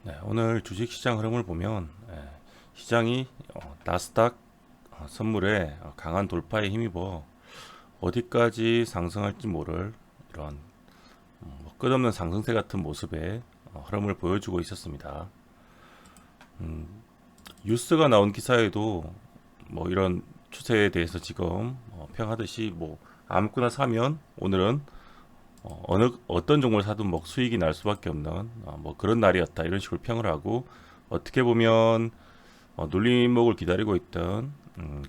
네, 오늘 주식시장 흐름을 보면 시장이 나스닥 선물의 강한 돌파에 힘입어 어디까지 상승할지 모를 이런 끝없는 상승세 같은 모습의 흐름을 보여주고 있었습니다. 뉴스가 나온 기사에도 뭐 이런 추세에 대해서 지금 평하듯이 뭐 아무거나 사면 오늘은 어떤 종목을 사든 뭐 수익이 날 수밖에 없는 뭐 그런 날이었다 이런 식으로 평을 하고 어떻게 보면 눌림목을 기다리고 있던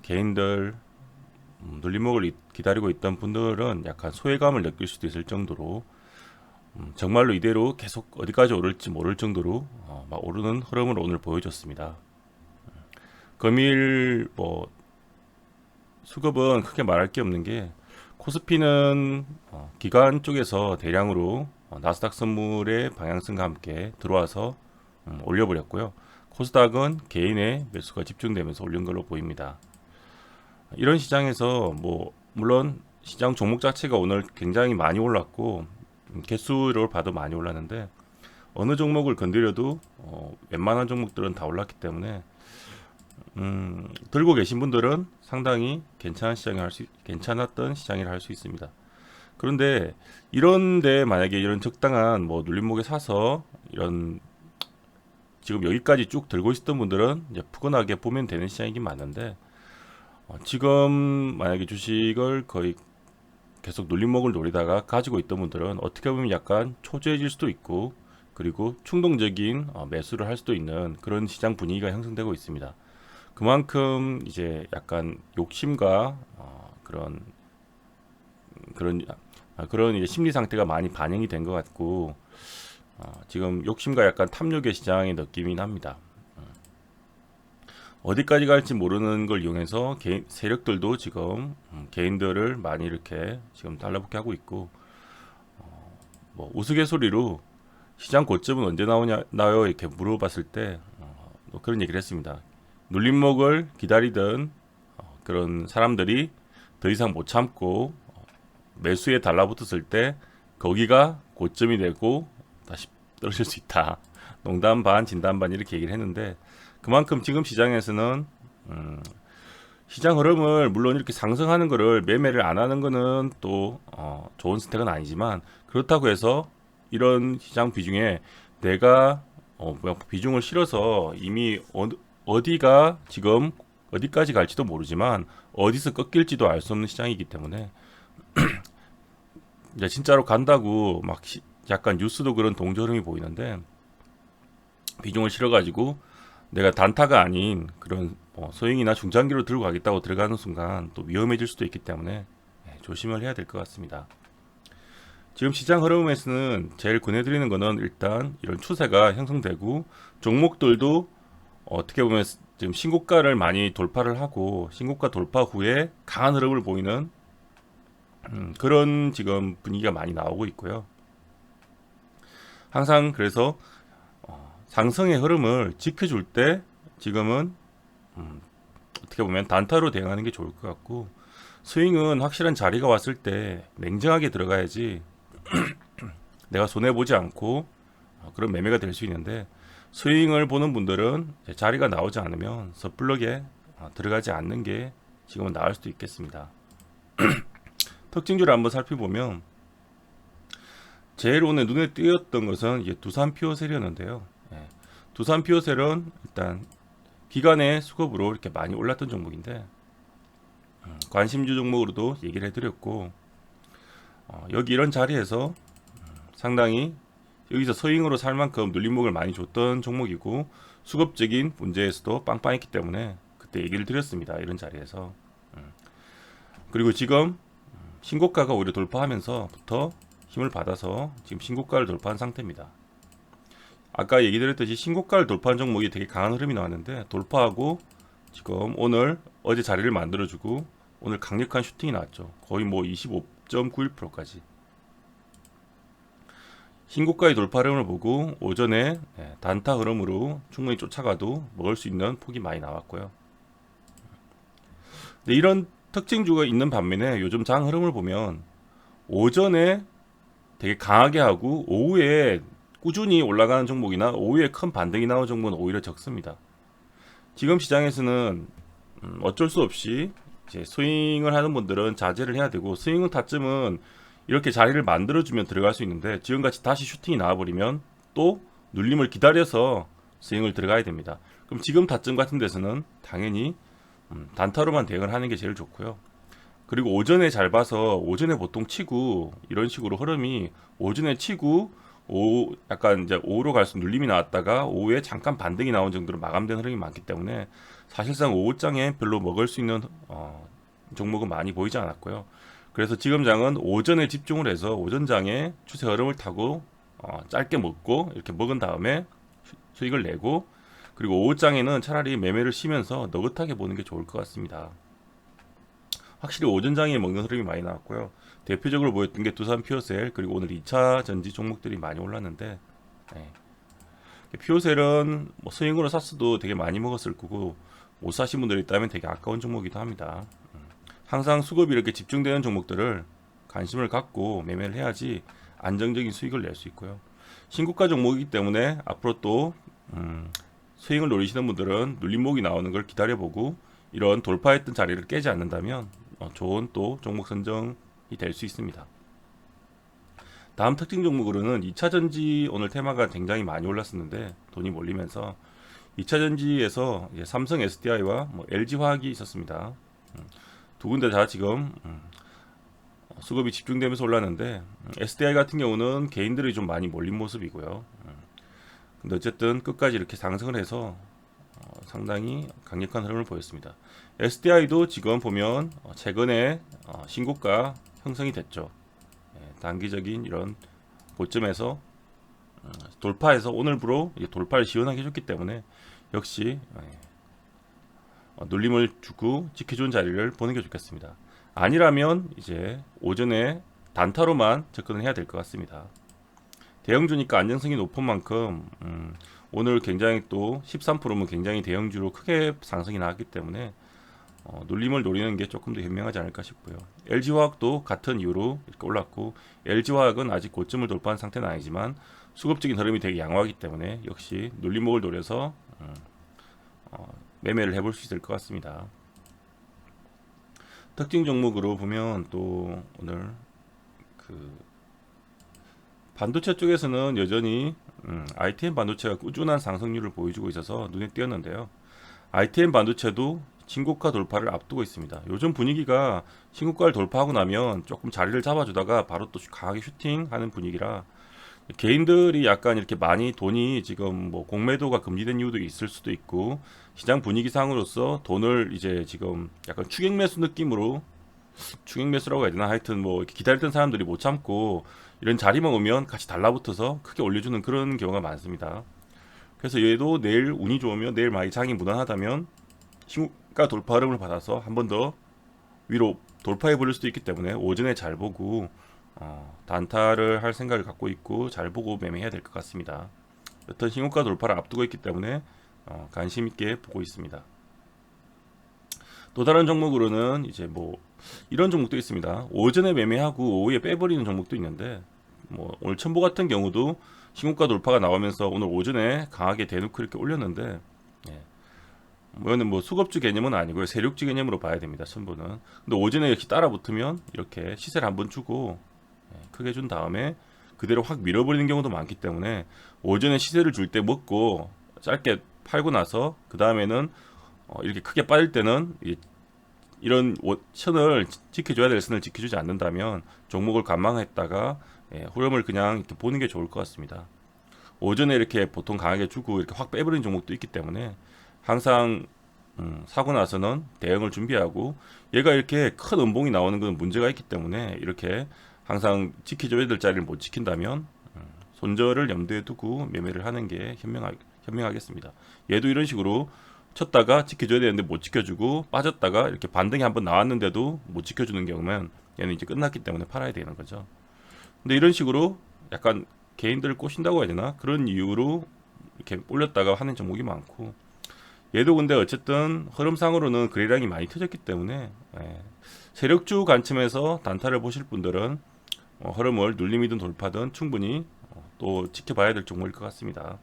개인들 눌림목을 기다리고 있던 분들은 약간 소외감을 느낄 수도 있을 정도로 정말로 이대로 계속 어디까지 오를지 모를 정도로 막 오르는 흐름을 오늘 보여줬습니다. 금일 뭐 수급은 크게 말할 게 없는 게 코스피는 기관 쪽에서 대량으로 나스닥 선물의 방향성과 함께 들어와서 올려버렸고요. 코스닥은 개인의 매수가 집중되면서 올린 걸로 보입니다. 이런 시장에서 뭐 물론 시장 종목 자체가 오늘 굉장히 많이 올랐고 개수를 봐도 많이 올랐는데 어느 종목을 건드려도 웬만한 종목들은 다 올랐기 때문에 들고 계신 분들은 상당히 괜찮았던 시장이라 할 수 있습니다. 그런데 이런데 만약에 이런 적당한 뭐 눌림목에 사서 이런 지금 여기까지 쭉 들고 있었던 분들은 이제 푸근하게 보면 되는 시장이긴 맞는데 지금 만약에 주식을 거의 계속 눌림목을 노리다가 가지고 있던 분들은 어떻게 보면 약간 초조해질 수도 있고 그리고 충동적인 매수를 할 수도 있는 그런 시장 분위기가 형성되고 있습니다. 그만큼 이제 약간 욕심과 그런 이제 심리 상태가 많이 반영이 된 것 같고 지금 욕심과 약간 탐욕의 시장의 느낌이 납니다. 어디까지 갈지 모르는 걸 이용해서 세력들도 지금 개인들을 많이 이렇게 지금 달라붙게 하고 있고 뭐 우스갯소리로 시장 고점은 언제 나요 이렇게 물어봤을 때 뭐 그런 얘기를 했습니다. 눌림목을 기다리던 그런 사람들이 더 이상 못 참고 매수에 달라붙었을 때 거기가 고점이 되고 다시 떨어질 수 있다. 농담 반 진담 반 이렇게 얘기를 했는데 그만큼 지금 시장에서는 시장 흐름을 물론 이렇게 상승하는 거를 매매를 안 하는 거는 또 좋은 선택은 아니지만 그렇다고 해서 이런 시장 비중에 내가 비중을 실어서 이미 어디가 지금 어디까지 갈지도 모르지만 어디서 꺾일지도 알 수 없는 시장이기 때문에 이제 진짜로 간다고 막 약간 뉴스도 그런 동조름이 보이는데 비중을 실어가지고 내가 단타가 아닌 그런 소형이나 중장기로 들고 가겠다고 들어가는 순간 또 위험해질 수도 있기 때문에 조심을 해야 될 것 같습니다. 지금 시장 흐름에서는 제일 권해드리는 거는 일단 이런 추세가 형성되고 종목들도 어떻게 보면 지금 신고가를 많이 돌파를 하고 신고가 돌파 후에 강한 흐름을 보이는 그런 지금 분위기가 많이 나오고 있고요. 항상 그래서 상승의 흐름을 지켜줄 때 지금은 어떻게 보면 단타로 대응하는 게 좋을 것 같고 스윙은 확실한 자리가 왔을 때 냉정하게 들어가야지 내가 손해보지 않고 그런 매매가 될 수 있는데 스윙을 보는 분들은 자리가 나오지 않으면 섣불르게 들어가지 않는 게 지금은 나을 수도 있겠습니다. 특징주를 한번 살펴보면 제일 오늘 눈에 띄었던 것은 이제 두산 피오셀이었는데요. 두산 피오셀은 일단 기관의 수급으로 이렇게 많이 올랐던 종목인데 관심주 종목으로도 얘기를 해드렸고 여기 이런 자리에서 상당히 여기서 서잉으로 살 만큼 눌림목을 많이 줬던 종목이고 수급적인 문제에서도 빵빵했기 때문에 그때 얘기를 드렸습니다. 이런 자리에서 그리고 지금 신고가가 오히려 돌파하면서부터 힘을 받아서 지금 신고가를 돌파한 상태입니다. 아까 얘기 드렸듯이 신고가를 돌파한 종목이 되게 강한 흐름이 나왔는데 돌파하고 지금 오늘 어제 자리를 만들어주고 오늘 강력한 슈팅이 나왔죠. 거의 뭐 25.91%까지 신고가의 돌파 흐름을 보고 오전에 단타 흐름으로 충분히 쫓아가도 먹을 수 있는 폭이 많이 나왔고요. 근데 이런 특징주가 있는 반면에 요즘 장 흐름을 보면 오전에 되게 강하게 하고 오후에 꾸준히 올라가는 종목이나 오후에 큰 반등이 나오는 종목은 오히려 적습니다. 지금 시장에서는 어쩔 수 없이 이제 스윙을 하는 분들은 자제를 해야 되고, 스윙은 타점은 이렇게 자리를 만들어주면 들어갈 수 있는데, 지금같이 다시 슈팅이 나와버리면 또 눌림을 기다려서 스윙을 들어가야 됩니다. 그럼 지금 타점 같은 데서는 당연히 단타로만 대응을 하는 게 제일 좋고요. 그리고 오전에 잘 봐서, 오전에 보통 치고 이런 식으로 흐름이 오전에 치고 약간 이제 오후로 갈수록 눌림이 나왔다가 오후에 잠깐 반등이 나온 정도로 마감된 흐름이 많기 때문에 사실상 오후장에 별로 먹을 수 있는 종목은 많이 보이지 않았고요. 그래서 지금 장은 오전에 집중을 해서 오전장에 추세 흐름을 타고 짧게 먹고 이렇게 먹은 다음에 수익을 내고, 그리고 오후장에는 차라리 매매를 쉬면서 너긋하게 보는 게 좋을 것 같습니다. 확실히 오전장에 먹는 흐름이 많이 나왔고요. 대표적으로 보였던 게 두산 피오셀, 그리고 오늘 2차 전지 종목들이 많이 올랐는데, 피오셀은 뭐 스윙으로 샀어도 되게 많이 먹었을 거고, 못 사신 분들이 있다면 되게 아까운 종목이기도 합니다. 항상 수급이 이렇게 집중되는 종목들을 관심을 갖고 매매를 해야지 안정적인 수익을 낼 수 있고요. 신고가 종목이기 때문에 앞으로 또 스윙을 노리시는 분들은 눌림목이 나오는 걸 기다려보고, 이런 돌파했던 자리를 깨지 않는다면 좋은 또 종목 선정이 될 수 있습니다. 다음 특징 종목으로는 2차 전지, 오늘 테마가 굉장히 많이 올랐었는데 돈이 몰리면서 2차 전지에서 삼성 SDI와 LG화학이 있었습니다. 두 군데 다 지금 수급이 집중되면서 올랐는데, SDI 같은 경우는 개인들이 좀 많이 몰린 모습이고요. 근데 어쨌든 끝까지 이렇게 상승을 해서 상당히 강력한 흐름을 보였습니다. SDI도 지금 보면 최근에 신고가 형성이 됐죠. 단기적인 이런 고점에서 돌파해서 오늘부로 돌파를 시원하게 해줬기 때문에 역시 눌림을 주고 지켜준 자리를 보는 게 좋겠습니다. 아니라면 이제 오전에 단타로만 접근을 해야 될 것 같습니다. 대형주니까 안정성이 높은 만큼 오늘 굉장히 또 13%면 굉장히 대형주로 크게 상승이 나왔기 때문에 눌림을 노리는 게 조금 더 현명하지 않을까 싶고요. LG화학도 같은 이유로 이렇게 올랐고, LG화학은 아직 고점을 돌파한 상태는 아니지만 수급적인 흐름이 되게 양호하기 때문에 역시 눌림목을 노려서 매매를 해볼 수 있을 것 같습니다. 특징 종목으로 보면 또 오늘 반도체 쪽에서는 여전히 ITM 반도체가 꾸준한 상승률을 보여주고 있어서 눈에 띄었는데요. ITM 반도체도 신고가 돌파를 앞두고 있습니다. 요즘 분위기가 신고가를 돌파하고 나면 조금 자리를 잡아주다가 바로 또 강하게 슈팅하는 분위기라, 개인들이 약간 이렇게 많이 돈이 지금 뭐 공매도가 금지된 이유도 있을 수도 있고, 시장 분위기상으로서 돈을 이제 지금 약간 추격 매수 느낌으로, 추격 매수라고 해야 되나, 하여튼 뭐 이렇게 기다렸던 사람들이 못 참고 이런 자리만 오면 같이 달라붙어서 크게 올려주는 그런 경우가 많습니다. 그래서 얘도 내일 운이 좋으면, 내일 만약 장이 무난하다면 신고가 돌파 흐름을 받아서 한 번 더 위로 돌파해 버릴 수도 있기 때문에 오전에 잘 보고 단타를 할 생각을 갖고 있고 잘 보고 매매해야 될 것 같습니다. 어떤 신고가 돌파를 앞두고 있기 때문에 관심 있게 보고 있습니다. 또 다른 종목으로는 이제 뭐 이런 종목도 있습니다. 오전에 매매하고 오후에 빼버리는 종목도 있는데, 뭐 오늘 첨보 같은 경우도 신고가 돌파가 나오면서 오늘 오전에 강하게 대놓고 이렇게 올렸는데, 이거는 뭐 수급주 개념은 아니고요, 세력주 개념으로 봐야 됩니다. 첨보는. 근데 오전에 이렇게 따라 붙으면 이렇게 시세를 한번 주고 크게 준 다음에 그대로 확 밀어버리는 경우도 많기 때문에, 오전에 시세를 줄 때 먹고 짧게 팔고 나서 그 다음에는 이렇게 크게 빠질 때는 이런 선을 지켜줘야 될 선을 지켜주지 않는다면 종목을 관망했다가 흐름을 그냥 이렇게 보는 게 좋을 것 같습니다. 오전에 이렇게 보통 강하게 주고 이렇게 확 빼버리는 종목도 있기 때문에 항상 사고 나서는 대응을 준비하고, 얘가 이렇게 큰 음봉이 나오는 건 문제가 있기 때문에 이렇게 항상 지켜줘야 될 자리를 못 지킨다면 손절을 염두에 두고 매매를 하는 게 현명하겠습니다. 얘도 이런 식으로 쳤다가 지켜줘야 되는데 못 지켜주고, 빠졌다가 이렇게 반등이 한번 나왔는데도 못 지켜주는 경우면 얘는 이제 끝났기 때문에 팔아야 되는 거죠. 근데 이런 식으로 약간 개인들을 꼬신다고 해야 되나, 그런 이유로 이렇게 올렸다가 하는 종목이 많고, 얘도 근데 어쨌든 흐름상으로는 거래량이 많이 터졌기 때문에 세력주 관점에서 단타를 보실 분들은 흐름을 눌림이든 돌파든 충분히 또 지켜봐야 될 종목일 것 같습니다.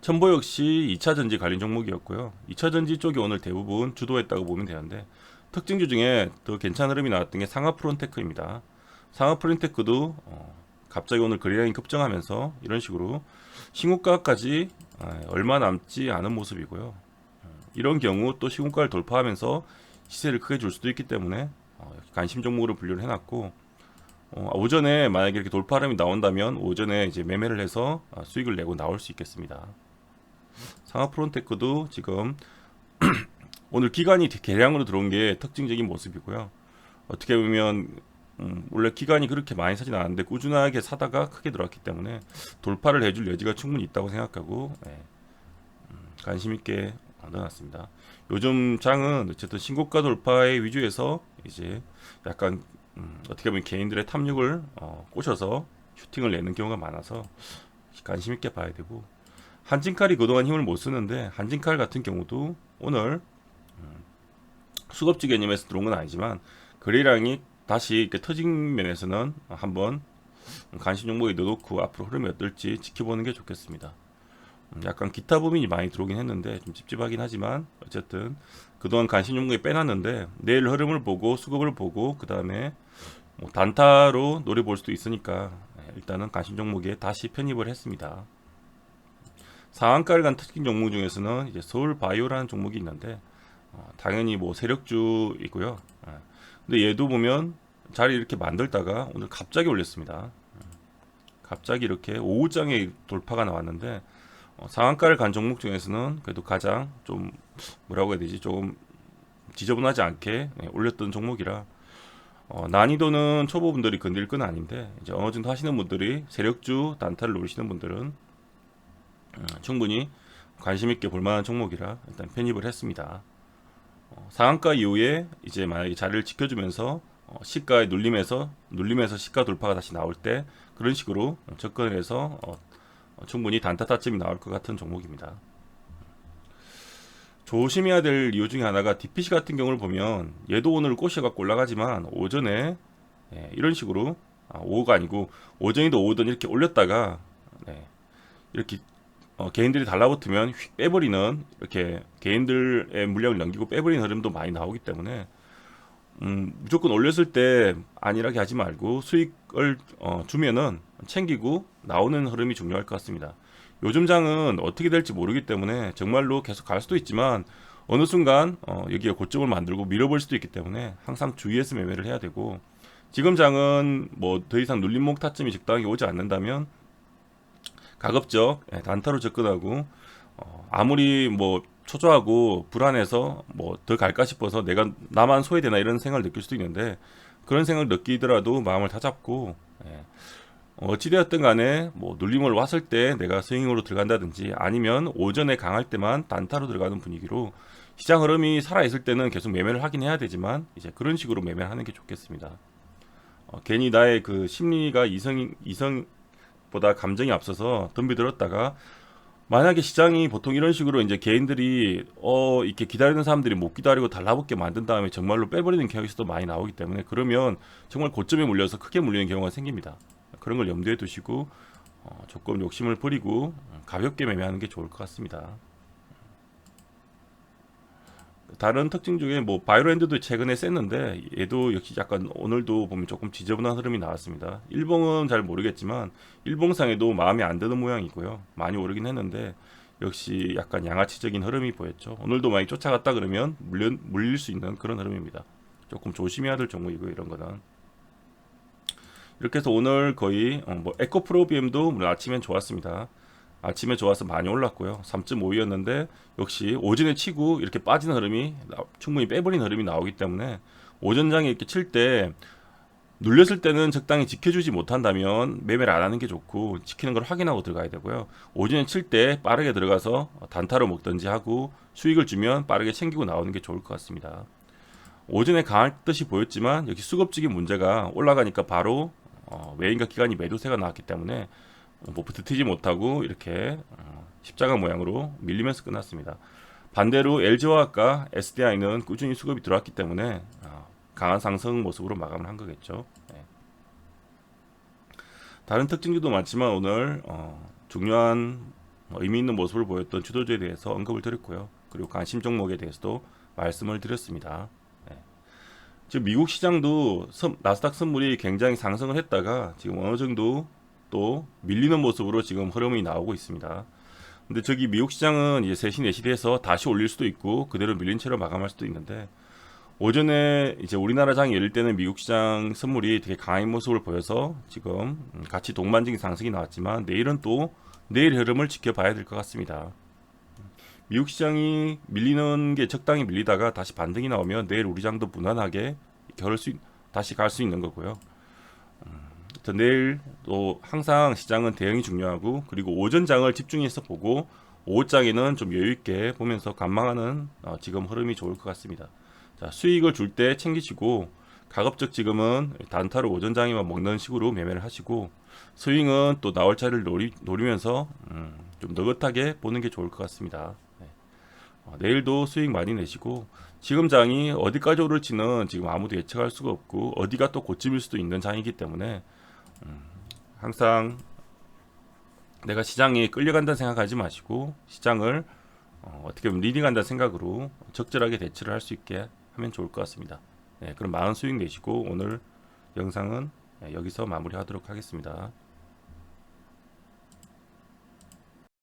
첨보 역시 2차 전지 관련 종목이었고요. 2차 전지 쪽이 오늘 대부분 주도했다고 보면 되는데 특징주 중에 더 괜찮은 흐름이 나왔던 게 상하 프론테크입니다. 상하 프론테크도 갑자기 오늘 거래량이 급증하면서 이런 식으로 신고가까지 얼마 남지 않은 모습이고요. 이런 경우 또 신고가를 돌파하면서 시세를 크게 줄 수도 있기 때문에 관심 종목으로 분류를 해놨고 오전에 만약에 이렇게 돌파 흐름이 나온다면 오전에 이제 매매를 해서 수익을 내고 나올 수 있겠습니다. 상하 프론테크도 지금 오늘 기간이 개량으로 들어온 게 특징적인 모습이고요. 어떻게 보면 원래 기간이 그렇게 많이 사진 않았는데 꾸준하게 사다가 크게 들어왔기 때문에 돌파를 해줄 여지가 충분히 있다고 생각하고 관심 있게 넣어놨습니다. 요즘 장은 어쨌든 신고가 돌파의 위주에서 이제 약간 어떻게 보면 개인들의 탐욕을 꼬셔서 슈팅을 내는 경우가 많아서 관심 있게 봐야 되고, 한진칼이 그동안 힘을 못 쓰는데 한진칼 같은 경우도 오늘 수급지 개념에서 들어온 건 아니지만 거래량이 다시 이렇게 터진 면에서는 한번 관심 종목에 넣어놓고 앞으로 흐름이 어떨지 지켜보는 게 좋겠습니다. 약간 기타 부분이 많이 들어오긴 했는데 좀 찝찝하긴 하지만 어쨌든 그동안 관심 종목에 빼놨는데 내일 흐름을 보고 수급을 보고 그 다음에 뭐 단타로 노려볼 수도 있으니까 일단은 관심 종목에 다시 편입을 했습니다. 상한가를 간 특징 종목 중에서는 이제 서울바이오라는 종목이 있는데 당연히 뭐 세력주이고요. 근데 얘도 보면 자리 이렇게 만들다가 오늘 갑자기 올렸습니다. 갑자기 이렇게 오후장에 돌파가 나왔는데 상한가를 간 종목 중에서는 그래도 가장 좀 뭐라고 해야 되지, 조금 지저분하지 않게 올렸던 종목이라 난이도는 초보분들이 건드릴 건 아닌데 이제 어느 정도 하시는 분들이 세력주 단타를 노리시는 분들은 충분히 관심 있게 볼만한 종목이라 일단 편입을 했습니다. 상한가 이후에 이제 만약에 자리를 지켜주면서 시가에 눌림에서 시가 돌파가 다시 나올 때 그런 식으로 접근을 해서 충분히 단타 타점이 나올 것 같은 종목입니다. 조심해야 될 이유 중에 하나가 DPC 같은 경우를 보면 얘도 오늘 꼬셔갖고 올라가지만 오전에 이런 식으로 오후가 아니고 오전에도 오후든 이렇게 올렸다가 이렇게 개인들이 달라붙으면 휙 빼버리는, 이렇게 개인들의 물량을 넘기고 빼버리는 흐름도 많이 나오기 때문에 무조건 올렸을 때 안일하게 하지 말고 수익을 주면은 챙기고 나오는 흐름이 중요할 것 같습니다. 요즘 장은 어떻게 될지 모르기 때문에 정말로 계속 갈 수도 있지만 어느 순간 여기가 고점을 만들고 밀어볼 수도 있기 때문에 항상 주의해서 매매를 해야 되고, 지금 장은 뭐 더 이상 눌림목 타점이 적당히 오지 않는다면 가급적 단타로 접근하고 아무리 뭐 초조하고 불안해서 뭐 더 갈까 싶어서 내가 나만 소외되나 이런 생각을 느낄 수도 있는데, 그런 생각을 느끼더라도 마음을 다잡고 어찌되었든 간에 뭐 눌림을 왔을 때 내가 스윙으로 들어간다든지 아니면 오전에 강할 때만 단타로 들어가는 분위기로 시장 흐름이 살아있을 때는 계속 매매를 하긴 해야 되지만 이제 그런 식으로 매매를 하는 게 좋겠습니다. 괜히 나의 그 심리가 이성보다 감정이 앞서서 덤비들었다가 만약에 시장이 보통 이런 식으로 이제 개인들이 이렇게 기다리는 사람들이 못 기다리고 달라붙게 만든 다음에 정말로 빼버리는 케이스도 많이 나오기 때문에 그러면 정말 고점에 물려서 크게 물리는 경우가 생깁니다. 그런 걸 염두에 두시고 조금 욕심을 버리고 가볍게 매매하는 게 좋을 것 같습니다. 다른 특징 중에 뭐 바이오랜드도 최근에 셌는데 얘도 역시 약간 오늘도 보면 조금 지저분한 흐름이 나왔습니다. 일봉은 잘 모르겠지만 일봉상에도 마음에 안 드는 모양이고요. 많이 오르긴 했는데 역시 약간 양아치적인 흐름이 보였죠. 오늘도 많이 쫓아갔다 그러면 물릴 수 있는 그런 흐름입니다. 조금 조심해야 될 종목이고 이런 거는. 이렇게 해서 오늘 거의 뭐 에코프로비엠도 물론 아침엔 좋았습니다. 아침에 좋아서 많이 올랐고요. 3.5였는데 역시 오전에 치고 이렇게 빠지는 흐름이 충분히 빼버린 흐름이 나오기 때문에 오전장에 이렇게 칠 때 눌렸을 때는 적당히 지켜주지 못한다면 매매를 안 하는 게 좋고 지키는 걸 확인하고 들어가야 되고요. 오전에 칠 때 빠르게 들어가서 단타로 먹든지 하고 수익을 주면 빠르게 챙기고 나오는 게 좋을 것 같습니다. 오전에 강할 듯이 보였지만 역시 수급적인 문제가 올라가니까 바로 외인과 기관이 매도세가 나왔기 때문에 뭐 버티지 못하고 이렇게 십자가 모양으로 밀리면서 끝났습니다. 반대로 LG화학과 SDI는 꾸준히 수급이 들어왔기 때문에 강한 상승 모습으로 마감을 한 거겠죠. 다른 특징들도 많지만 오늘 중요한 의미 있는 모습을 보였던 주도주에 대해서 언급을 드렸고요. 그리고 관심 종목에 대해서도 말씀을 드렸습니다. 네. 지금 미국 시장도 나스닥 선물이 굉장히 상승을 했다가 지금 어느 정도 또 밀리는 모습으로 지금 흐름이 나오고 있습니다. 근데 저기 미국 시장은 이제 3시, 4시 돼서 다시 올릴 수도 있고 그대로 밀린 채로 마감할 수도 있는데 오전에 이제 우리나라 장이 열릴 때는 미국 시장 선물이 되게 강한 모습을 보여서 지금 같이 동반적인 상승이 나왔지만 내일은 또 내일 흐름을 지켜봐야 될 것 같습니다. 미국 시장이 밀리는 게 적당히 밀리다가 다시 반등이 나오면 내일 우리 장도 무난하게 다시 갈 수 있는 거고요. 내일 또 항상 시장은 대응이 중요하고 그리고 오전장을 집중해서 보고 오후장에는 좀 여유있게 보면서 관망하는 지금 흐름이 좋을 것 같습니다. 자, 수익을 줄 때 챙기시고 가급적 지금은 단타로 오전장에만 먹는 식으로 매매를 하시고 스윙은 또 나올 자리를 노리면서 좀 느긋하게 보는 게 좋을 것 같습니다. 네. 내일도 수익 많이 내시고 지금 장이 어디까지 오를지는 지금 아무도 예측할 수가 없고 어디가 또 고점일 수도 있는 장이기 때문에 항상 내가 시장에 끌려간다 생각하지 마시고 시장을 어떻게 보면 리딩한다 생각으로 적절하게 대처를 할 수 있게 하면 좋을 것 같습니다. 네, 그럼 많은 수익 내시고 오늘 영상은 여기서 마무리하도록 하겠습니다.